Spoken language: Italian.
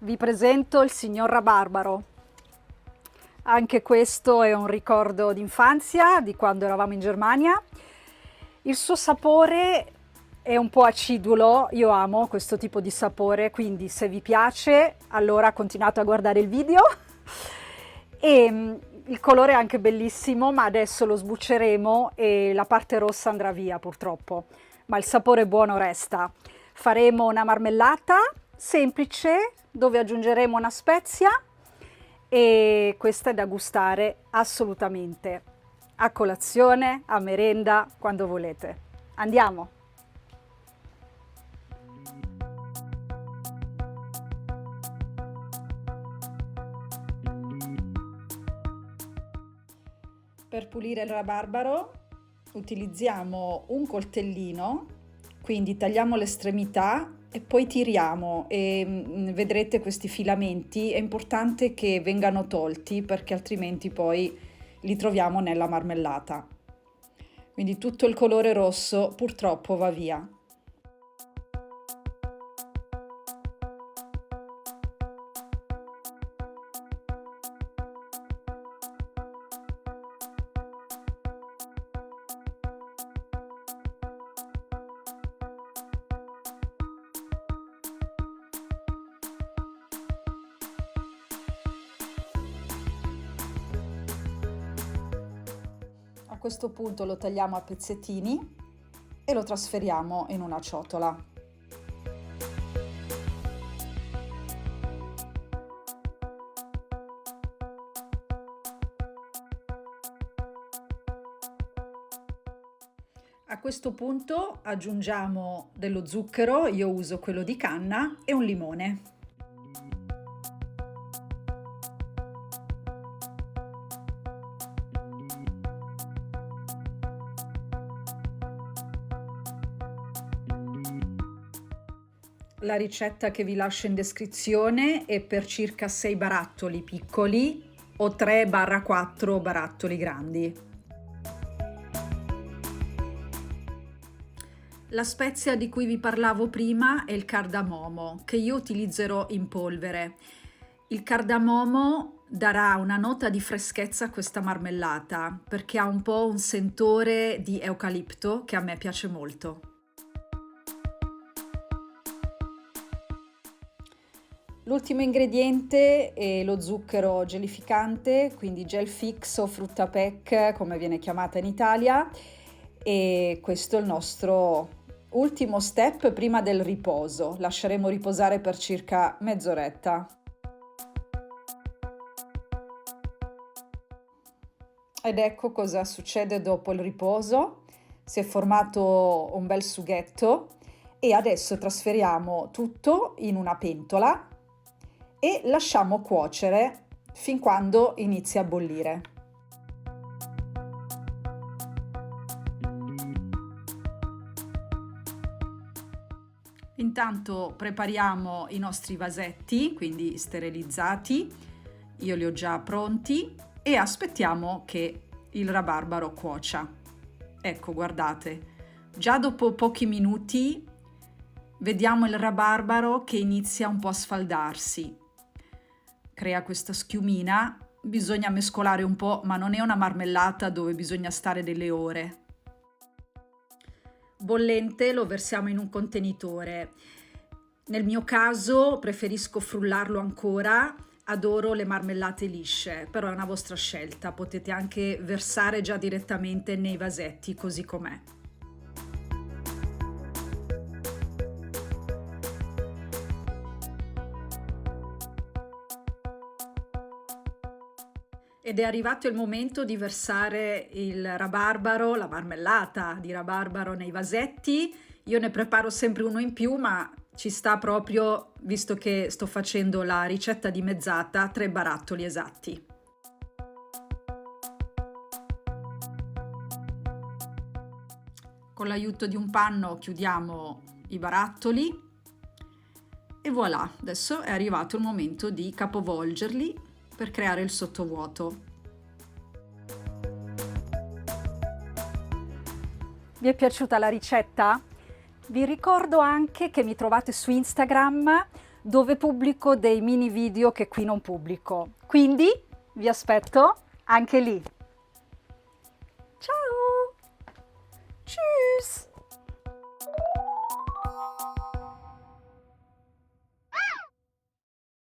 vi presento il signor Rabarbaro. Anche questo è un ricordo d'infanzia, di quando eravamo in Germania. Il suo sapore è un po' acidulo, io amo questo tipo di sapore, quindi se vi piace allora continuate a guardare il video. Il colore è anche bellissimo, ma adesso lo sbucceremo e la parte rossa andrà via purtroppo, ma il sapore buono resta. Faremo una marmellata semplice dove aggiungeremo una spezia e questa è da gustare assolutamente a colazione, a merenda, quando volete. Andiamo! Per pulire il rabarbaro utilizziamo un coltellino, quindi tagliamo l'estremità e poi tiriamo e vedrete questi filamenti. È importante che vengano tolti perché altrimenti poi li troviamo nella marmellata. Quindi tutto il colore rosso purtroppo va via. A questo punto lo tagliamo a pezzettini e lo trasferiamo in una ciotola. A questo punto aggiungiamo dello zucchero, io uso quello di canna, e un limone. La ricetta che vi lascio in descrizione è per circa 6 barattoli piccoli o 3-4 barattoli grandi. La spezia di cui vi parlavo prima è il cardamomo, che io utilizzerò in polvere. Il cardamomo darà una nota di freschezza a questa marmellata perché ha un po' un sentore di eucalipto che a me piace molto. L'ultimo ingrediente è lo zucchero gelificante, quindi gel fix o frutta pec come viene chiamata in Italia, e questo è il nostro ultimo step prima del riposo. Lasceremo riposare per circa mezz'oretta. Ed ecco cosa succede dopo il riposo. Si è formato un bel sughetto e adesso trasferiamo tutto in una pentola e lasciamo cuocere fin quando inizia a bollire. Intanto prepariamo i nostri vasetti, quindi sterilizzati, io li ho già pronti, e aspettiamo che il rabarbaro cuocia. Ecco, guardate, già dopo pochi minuti vediamo il rabarbaro che inizia un po' a sfaldarsi. Crea questa schiumina, bisogna mescolare un po', ma non è una marmellata dove bisogna stare delle ore. Bollente lo versiamo in un contenitore. Nel mio caso preferisco frullarlo ancora, adoro le marmellate lisce, però è una vostra scelta, potete anche versare già direttamente nei vasetti così com'è. Ed è arrivato il momento di versare il rabarbaro, la marmellata di rabarbaro nei vasetti. Io ne preparo sempre uno in più, ma ci sta proprio, visto che sto facendo la ricetta dimezzata, 3 barattoli esatti. Con l'aiuto di un panno chiudiamo i barattoli e voilà, adesso è arrivato il momento di capovolgerli per creare il sottovuoto. Vi è piaciuta la ricetta? Vi ricordo anche che mi trovate su Instagram dove pubblico dei mini video che qui non pubblico. Quindi vi aspetto anche lì. Ciao! Tschüss!